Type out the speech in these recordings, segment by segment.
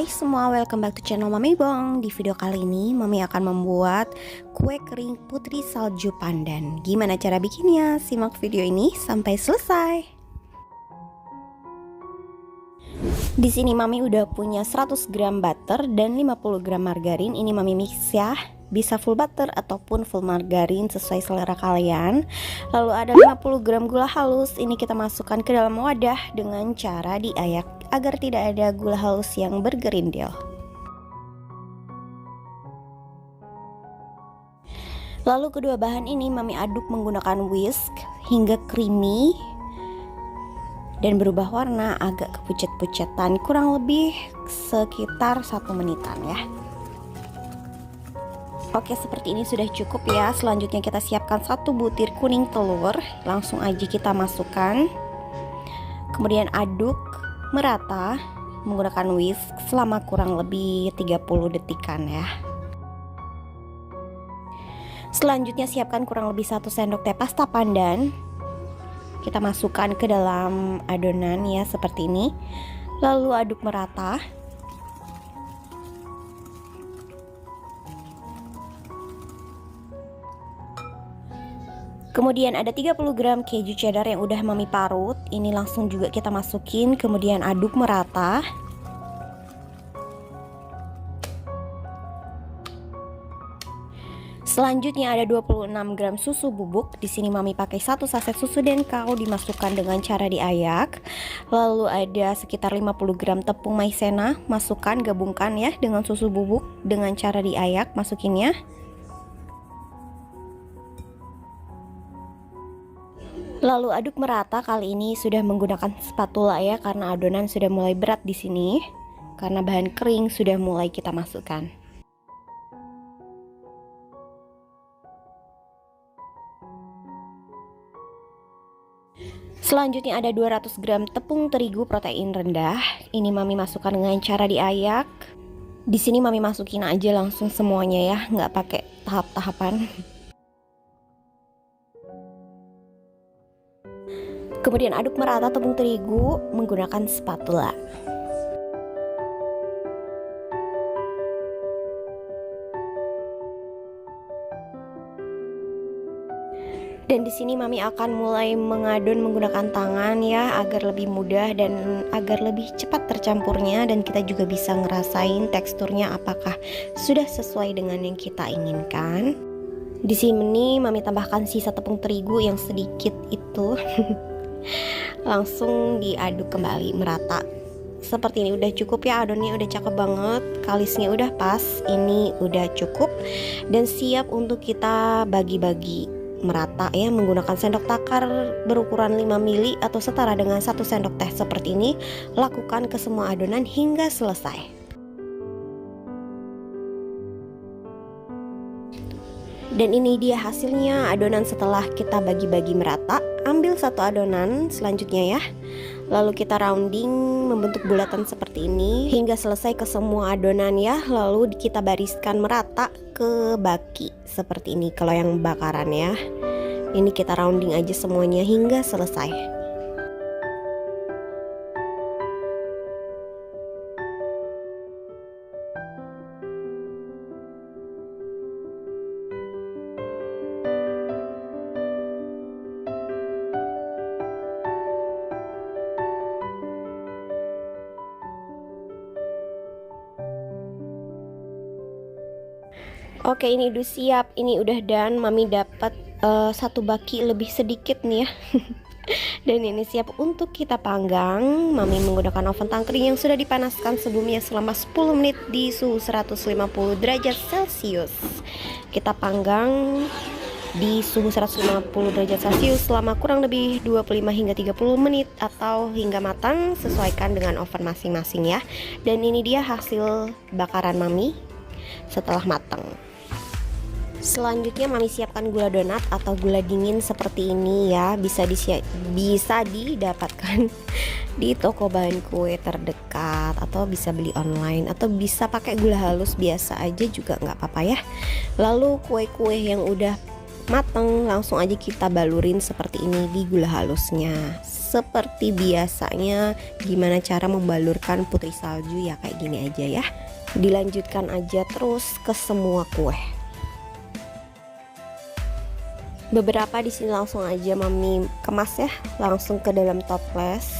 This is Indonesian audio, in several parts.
Hai semua, welcome back to channel Mami Bong. Di video kali ini Mami akan membuat kue kering putri salju pandan. Gimana cara bikinnya? Simak video ini sampai selesai. Di sini Mami udah punya 100 gram butter dan 50 gram margarin. Ini Mami mix ya. Bisa full butter ataupun full margarin sesuai selera kalian. Lalu ada 50 gram gula halus. Ini kita masukkan ke dalam wadah dengan cara diayak agar tidak ada gula halus yang bergerindil. Lalu kedua bahan ini Mami aduk menggunakan whisk hingga creamy dan berubah warna agak kepucet-pucetan, kurang lebih sekitar 1 menitan ya. Oke, seperti ini sudah cukup ya. Selanjutnya kita siapkan 1 butir kuning telur. Langsung aja kita masukkan. Kemudian aduk merata menggunakan whisk selama kurang lebih 30 detikan ya. Selanjutnya siapkan kurang lebih 1 sendok teh pasta pandan. Kita masukkan ke dalam adonan ya seperti ini. Lalu aduk merata. Kemudian ada 30 gram keju cheddar yang udah Mami parut. Ini langsung juga kita masukin, kemudian aduk merata. Selanjutnya ada 26 gram susu bubuk. Di sini Mami pakai 1 saset susu Denkau dimasukkan dengan cara diayak. Lalu ada sekitar 50 gram tepung maizena, masukkan gabungkan ya dengan susu bubuk dengan cara diayak masukinnya. Lalu aduk merata, kali ini sudah menggunakan spatula ya karena adonan sudah mulai berat di sini. Karena bahan kering sudah mulai kita masukkan. Selanjutnya ada 200 gram tepung terigu protein rendah. Ini Mami masukkan dengan cara diayak. Di sini Mami masukin aja langsung semuanya ya, nggak pakai tahap-tahapan. Kemudian aduk merata tepung terigu menggunakan spatula. Dan di sini Mami akan mulai mengadon menggunakan tangan ya agar lebih mudah dan agar lebih cepat tercampurnya, dan kita juga bisa ngerasain teksturnya apakah sudah sesuai dengan yang kita inginkan. Di sini Mami tambahkan sisa tepung terigu yang sedikit itu. Langsung diaduk kembali merata. Seperti ini udah cukup ya, adonnya udah cakep banget, kalisnya udah pas. Ini udah cukup dan siap untuk kita bagi-bagi merata ya menggunakan sendok takar berukuran 5 mili atau setara dengan 1 sendok teh seperti ini. Lakukan ke semua adonan hingga selesai. Dan ini dia hasilnya adonan setelah kita bagi-bagi merata. Ambil 1 adonan selanjutnya ya. Lalu kita rounding membentuk bulatan seperti ini hingga selesai ke semua adonan ya. Lalu kita bariskan merata ke baki seperti ini kalau yang bakaran ya. Ini kita rounding aja semuanya hingga selesai. Oke, ini udah siap, ini udah done. Mami dapat 1 baki lebih sedikit nih ya. Dan ini siap untuk kita panggang. Mami menggunakan oven tangkring yang sudah dipanaskan sebelumnya selama 10 menit di suhu 150 derajat Celcius. Kita panggang di suhu 150 derajat Celcius selama kurang lebih 25 hingga 30 menit atau hingga matang, sesuaikan dengan oven masing-masing ya. Dan ini dia hasil bakaran Mami setelah matang. Selanjutnya Mami siapkan gula donat atau gula dingin seperti ini ya. Bisa didapatkan di toko bahan kue terdekat atau bisa beli online atau bisa pakai gula halus biasa aja juga nggak apa-apa ya. Lalu kue-kue yang udah mateng, langsung aja kita balurin seperti ini di gula halusnya. Seperti biasanya, gimana cara membalurkan putri salju ya, kayak gini aja ya. Dilanjutkan aja terus ke semua kue. Beberapa di sini langsung aja mami kemas ya, langsung ke dalam toples.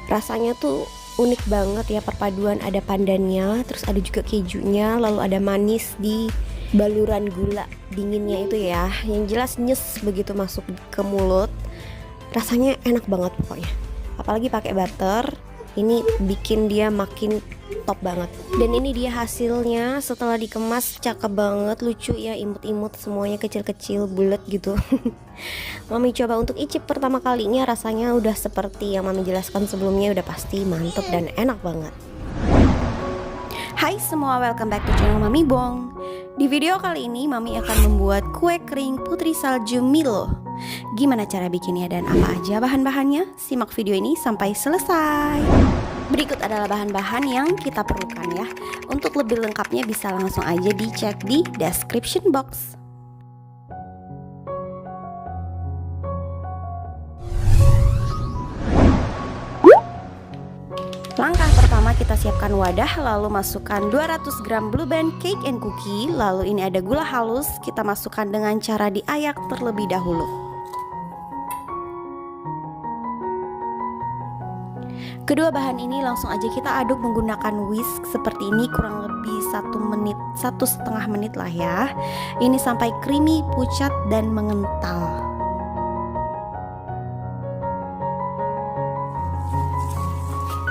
Rasanya tuh unik banget ya, perpaduan ada pandannya, terus ada juga kejunya, lalu ada manis di baluran gula dinginnya itu ya. Yang jelas nyes begitu masuk ke mulut. Rasanya enak banget pokoknya. Apalagi pakai butter, ini bikin dia makin top banget. Dan ini dia hasilnya setelah dikemas, cakep banget, lucu ya, imut-imut semuanya, kecil-kecil, bulat gitu. Mami coba untuk icip pertama kalinya, rasanya udah seperti yang Mami jelaskan sebelumnya, udah pasti mantep dan enak banget. Hai semua, welcome back to channel Mami Bong. Di video kali ini Mami akan membuat kue kering putri salju Milo. Gimana cara bikinnya dan apa aja bahan-bahannya? Simak video ini sampai selesai. Berikut adalah bahan-bahan yang kita perlukan ya. Untuk lebih lengkapnya bisa langsung aja dicek di description box. Langkah pertama, kita siapkan wadah, lalu masukkan 200 gram Blue Band Cake and Cookie. Lalu ini ada gula halus, kita masukkan dengan cara diayak terlebih dahulu. Kedua bahan ini langsung aja kita aduk menggunakan whisk seperti ini, kurang lebih 1,5 menit lah ya. Ini sampai creamy, pucat dan mengental.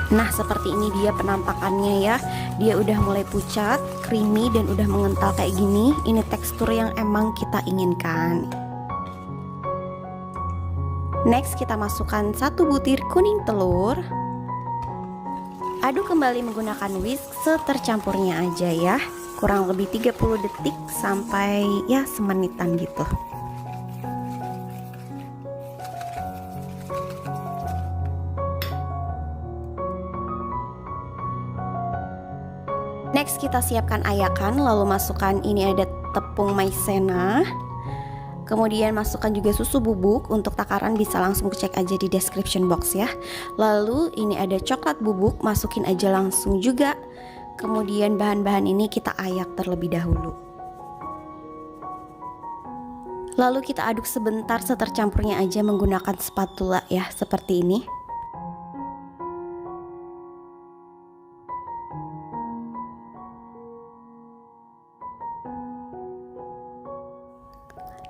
Nah seperti ini dia penampakannya ya. Dia udah mulai pucat, creamy dan udah mengental kayak gini. Ini tekstur yang emang kita inginkan. Next kita masukkan 1 butir kuning telur. Aduk kembali menggunakan whisk setercampurnya aja ya. Kurang lebih 30 detik sampai ya semenitan gitu. Next kita siapkan ayakan, lalu masukkan ini ada tepung maizena. Kemudian masukkan juga susu bubuk, untuk takaran bisa langsung cek aja di description box ya. Lalu ini ada coklat bubuk, masukin aja langsung juga. Kemudian bahan-bahan ini kita ayak terlebih dahulu. Lalu kita aduk sebentar setercampurnya aja menggunakan spatula ya, seperti ini.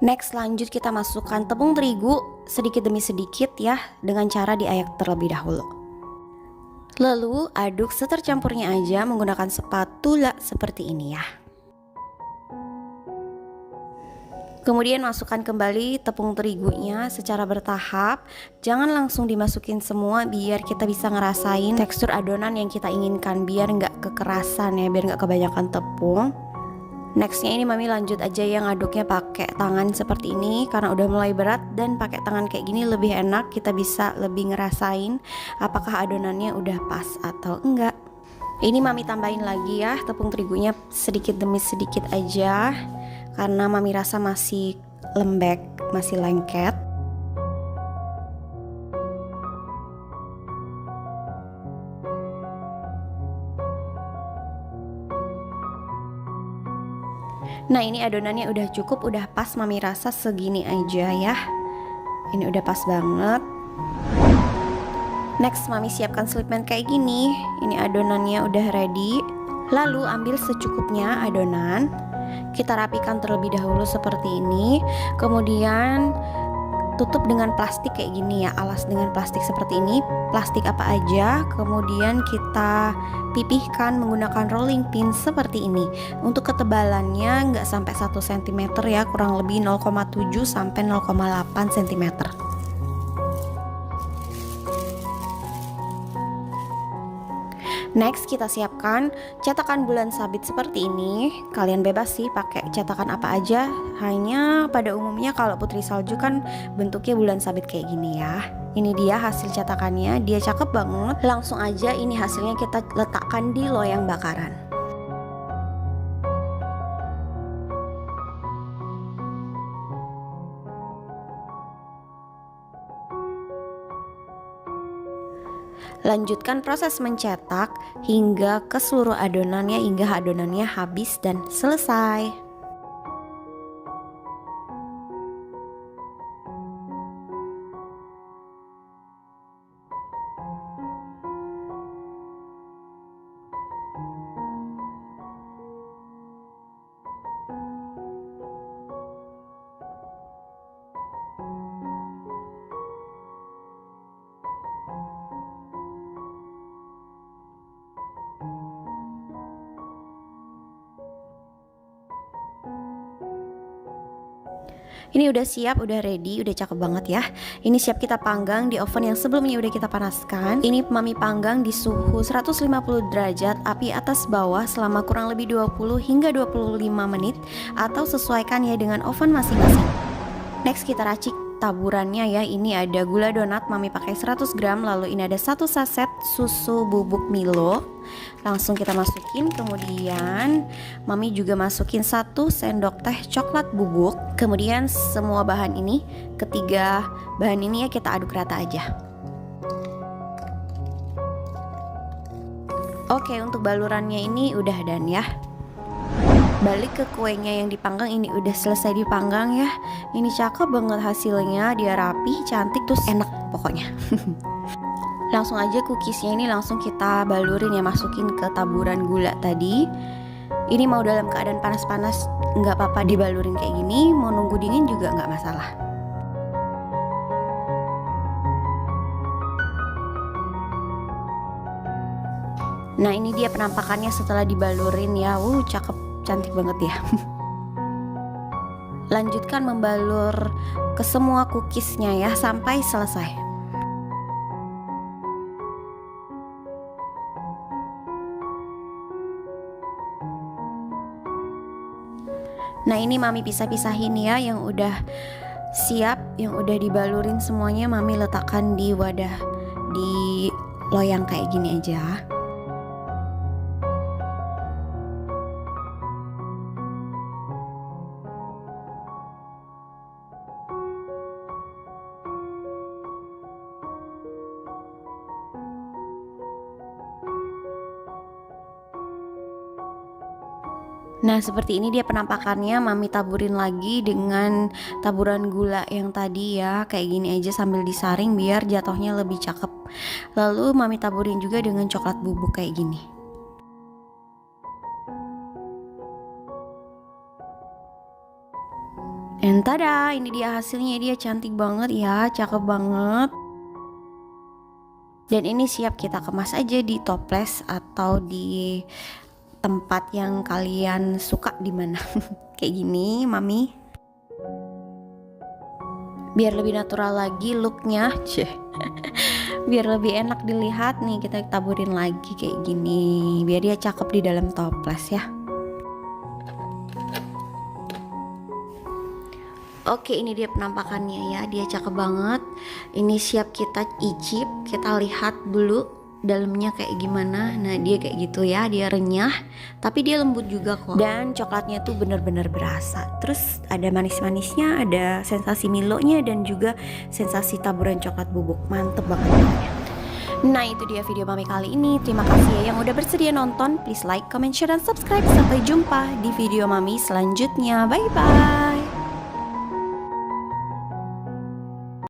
Next lanjut kita masukkan tepung terigu sedikit demi sedikit ya, dengan cara diayak terlebih dahulu. Lalu aduk setercampurnya aja menggunakan spatula seperti ini ya. Kemudian masukkan kembali tepung terigunya secara bertahap. Jangan langsung dimasukin semua biar kita bisa ngerasain tekstur adonan yang kita inginkan, biar nggak kekerasan ya, biar nggak kebanyakan tepung. Nextnya ini Mami lanjut aja yang ngaduknya pakai tangan seperti ini, karena udah mulai berat dan pakai tangan kayak gini lebih enak, kita bisa lebih ngerasain apakah adonannya udah pas atau enggak. Ini Mami tambahin lagi ya tepung terigunya sedikit demi sedikit aja, karena Mami rasa masih lembek, masih lengket. Nah ini adonannya udah cukup, udah pas, Mami rasa segini aja ya. Ini udah pas banget. Next Mami siapkan slipman kayak gini. Ini adonannya udah ready. Lalu ambil secukupnya adonan. Kita rapikan terlebih dahulu seperti ini. Kemudian tutup dengan plastik kayak gini ya, alas dengan plastik seperti ini. Plastik apa aja. Kemudian kita pipihkan menggunakan rolling pin seperti ini. Untuk ketebalannya nggak sampai 1 cm ya, kurang lebih 0,7 sampai 0,8 cm. Next kita siapkan cetakan bulan sabit seperti ini. Kalian bebas sih pakai cetakan apa aja. Hanya pada umumnya kalau putri salju kan bentuknya bulan sabit kayak gini ya. Ini dia hasil cetakannya, dia cakep banget. Langsung aja ini hasilnya kita letakkan di loyang bakaran. Lanjutkan proses mencetak hingga ke seluruh adonannya, hingga adonannya habis dan selesai. Ini udah siap, udah ready, udah cakep banget ya. Ini siap kita panggang di oven yang sebelumnya udah kita panaskan. Ini mami panggang di suhu 150 derajat, api atas bawah selama kurang lebih 20 hingga 25 menit, atau sesuaikan ya dengan oven masing-masing. Next kita racik taburannya ya. Ini ada gula donat, mami pakai 100 gram. Lalu ini ada 1 saset susu bubuk Milo. Langsung kita masukin. Kemudian mami juga masukin 1 sendok teh coklat bubuk. Kemudian semua bahan ini, ketiga bahan ini ya kita aduk rata aja. Oke, untuk balurannya ini udah done ya. Balik ke kuenya yang dipanggang, ini udah selesai dipanggang ya. Ini cakep banget hasilnya, dia rapi, cantik, terus enak pokoknya. Langsung aja cookiesnya ini langsung kita balurin ya, masukin ke taburan gula tadi. Ini mau dalam keadaan panas-panas nggak apa-apa dibalurin kayak gini, mau nunggu dingin juga nggak masalah. Nah ini dia penampakannya setelah dibalurin ya. Cakep, cantik banget ya. Lanjutkan membalur ke semua cookiesnya ya sampai selesai. Nah ini mami pisah-pisahin ya, yang udah siap, yang udah dibalurin semuanya mami letakkan di wadah, di loyang kayak gini aja. Nah seperti ini dia penampakannya, mami taburin lagi dengan taburan gula yang tadi ya. Kayak gini aja sambil disaring biar jatuhnya lebih cakep. Lalu mami taburin juga dengan coklat bubuk kayak gini. And tada, ini dia hasilnya, dia cantik banget ya, cakep banget. Dan ini siap kita kemas aja di toples atau di tempat yang kalian suka di mana. Kayak gini mami, biar lebih natural lagi looknya. Biar lebih enak dilihat nih, kita taburin lagi kayak gini biar dia cakep di dalam toples ya. Oke, ini dia penampakannya ya, dia cakep banget. Ini siap kita icip, kita lihat dulu dalamnya kayak gimana. Nah dia kayak gitu ya, dia renyah tapi dia lembut juga kok, dan coklatnya tuh bener-bener berasa. Terus ada manis-manisnya, ada sensasi Milonya, dan juga sensasi taburan coklat bubuk. Mantep banget. Nah itu dia video mami kali ini. Terima kasih ya yang udah bersedia nonton. Please like, comment, share, dan subscribe. Sampai jumpa di video mami selanjutnya. Bye bye.